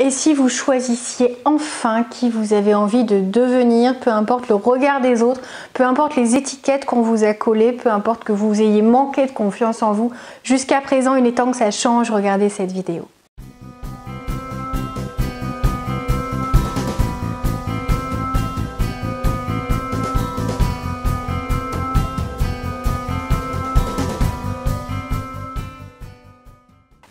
Et si vous choisissiez enfin qui vous avez envie de devenir, peu importe le regard des autres, peu importe les étiquettes qu'on vous a collées, peu importe que vous ayez manqué de confiance en vous, jusqu'à présent, il est temps que ça change, regardez cette vidéo.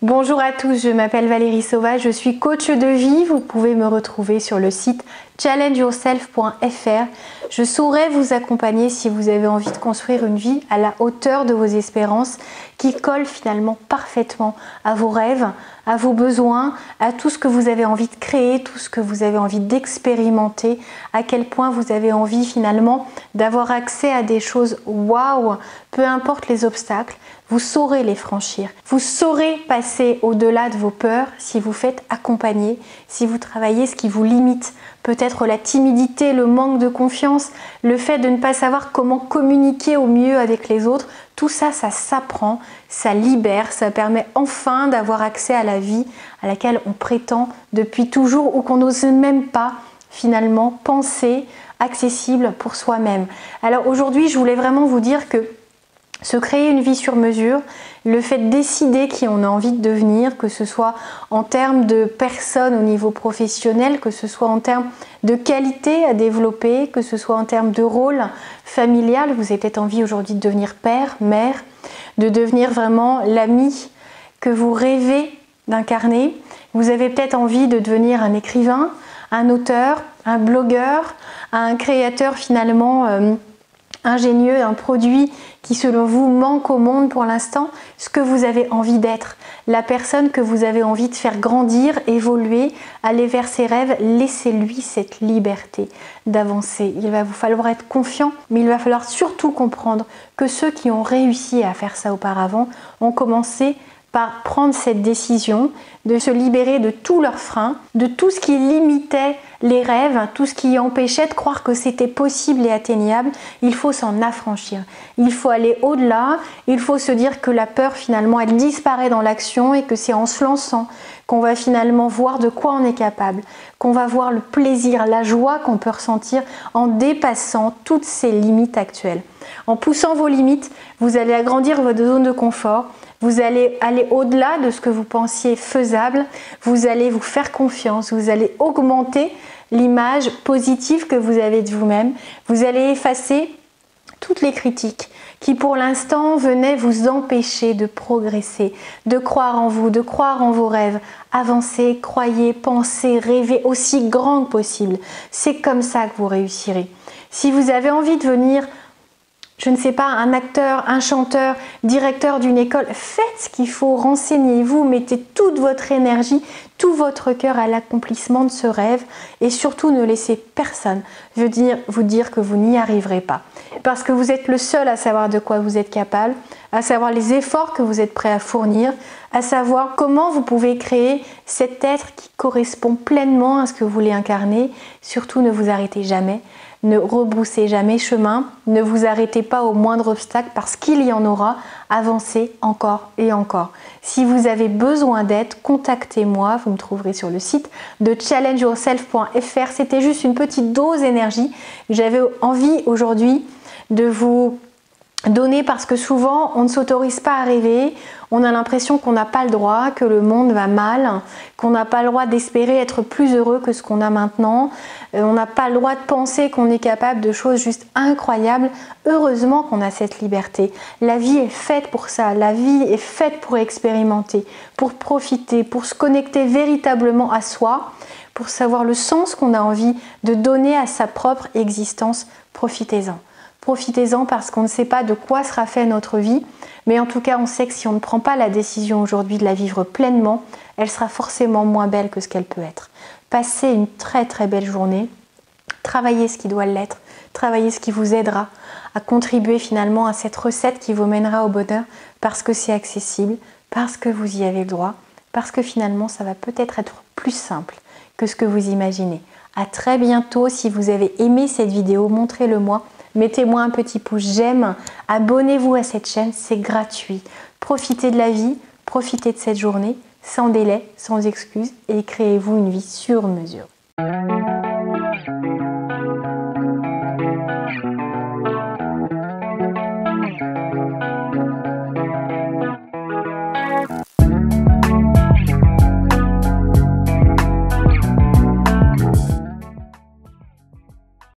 Bonjour à tous, je m'appelle Valérie Sauvage, je suis coach de vie. Vous pouvez me retrouver sur le site challengeyourself.fr. Je saurai vous accompagner si vous avez envie de construire une vie à la hauteur de vos espérances, qui colle finalement parfaitement à vos rêves, à vos besoins, à tout ce que vous avez envie de créer, tout ce que vous avez envie d'expérimenter, à quel point vous avez envie finalement d'avoir accès à des choses waouh, peu importe les obstacles, vous saurez les franchir. Vous saurez passer au-delà de vos peurs si vous faites accompagner, si vous travaillez ce qui vous limite. Peut-être la timidité, le manque de confiance, le fait de ne pas savoir comment communiquer au mieux avec les autres. Tout ça, ça s'apprend, ça libère, ça permet enfin d'avoir accès à la vie à laquelle on prétend depuis toujours ou qu'on n'ose même pas finalement penser accessible pour soi-même. Alors aujourd'hui, je voulais vraiment vous dire que se créer une vie sur mesure, le fait de décider qui on a envie de devenir, que ce soit en termes de personnes au niveau professionnel, que ce soit en termes de qualité à développer, que ce soit en termes de rôle familial, vous avez peut-être envie aujourd'hui de devenir père, mère, de devenir vraiment l'ami que vous rêvez d'incarner. Vous avez peut-être envie de devenir un écrivain, un auteur, un blogueur, un créateur finalement ingénieux, un produit qui selon vous manque au monde pour l'instant, ce que vous avez envie d'être, la personne que vous avez envie de faire grandir, évoluer, aller vers ses rêves, laissez-lui cette liberté d'avancer. Il va vous falloir être confiant, mais il va falloir surtout comprendre que ceux qui ont réussi à faire ça auparavant ont commencé par prendre cette décision de se libérer de tous leurs freins, de tout ce qui limitait les rêves, tout ce qui empêchait de croire que c'était possible et atteignable. Il faut s'en affranchir. Il faut aller au-delà. Il faut se dire que la peur, finalement, elle disparaît dans l'action et que c'est en se lançant qu'on va finalement voir de quoi on est capable, qu'on va voir le plaisir, la joie qu'on peut ressentir en dépassant toutes ces limites actuelles. En poussant vos limites, vous allez agrandir votre zone de confort. Vous allez aller au-delà de ce que vous pensiez faisable, vous allez vous faire confiance, vous allez augmenter l'image positive que vous avez de vous-même, vous allez effacer toutes les critiques qui pour l'instant venaient vous empêcher de progresser, de croire en vous, de croire en vos rêves. Avancez, croyez, pensez, rêvez aussi grand que possible. C'est comme ça que vous réussirez. Si vous avez envie de devenir je ne sais pas, un acteur, un chanteur, directeur d'une école, faites ce qu'il faut, renseignez-vous, mettez toute votre énergie, tout votre cœur à l'accomplissement de ce rêve et surtout ne laissez personne vous dire que vous n'y arriverez pas. Parce que vous êtes le seul à savoir de quoi vous êtes capable, à savoir les efforts que vous êtes prêt à fournir, à savoir comment vous pouvez créer cet être qui correspond pleinement à ce que vous voulez incarner. Surtout ne vous arrêtez jamais. Ne rebroussez jamais chemin, ne vous arrêtez pas au moindre obstacle parce qu'il y en aura, avancez encore et encore. Si vous avez besoin d'aide, contactez-moi, vous me trouverez sur le site de challengeyourself.fr. C'était juste une petite dose d'énergie. J'avais envie aujourd'hui de vous donner parce que souvent on ne s'autorise pas à rêver, on a l'impression qu'on n'a pas le droit, que le monde va mal, qu'on n'a pas le droit d'espérer être plus heureux que ce qu'on a maintenant, on n'a pas le droit de penser qu'on est capable de choses juste incroyables. Heureusement qu'on a cette liberté. La vie est faite pour ça, la vie est faite pour expérimenter, pour profiter, pour se connecter véritablement à soi, pour savoir le sens qu'on a envie de donner à sa propre existence. Profitez-en. Profitez-en parce qu'on ne sait pas de quoi sera fait notre vie, mais en tout cas on sait que si on ne prend pas la décision aujourd'hui de la vivre pleinement, elle sera forcément moins belle que ce qu'elle peut être. Passez une très très belle journée, travaillez ce qui doit l'être, travaillez ce qui vous aidera à contribuer finalement à cette recette qui vous mènera au bonheur parce que c'est accessible, parce que vous y avez le droit, parce que finalement ça va peut-être être plus simple que ce que vous imaginez. À très bientôt. Si vous avez aimé cette vidéo, montrez-le moi. Mettez-moi un petit pouce j'aime, abonnez-vous à cette chaîne, c'est gratuit. Profitez de la vie, profitez de cette journée, sans délai, sans excuse et créez-vous une vie sur mesure.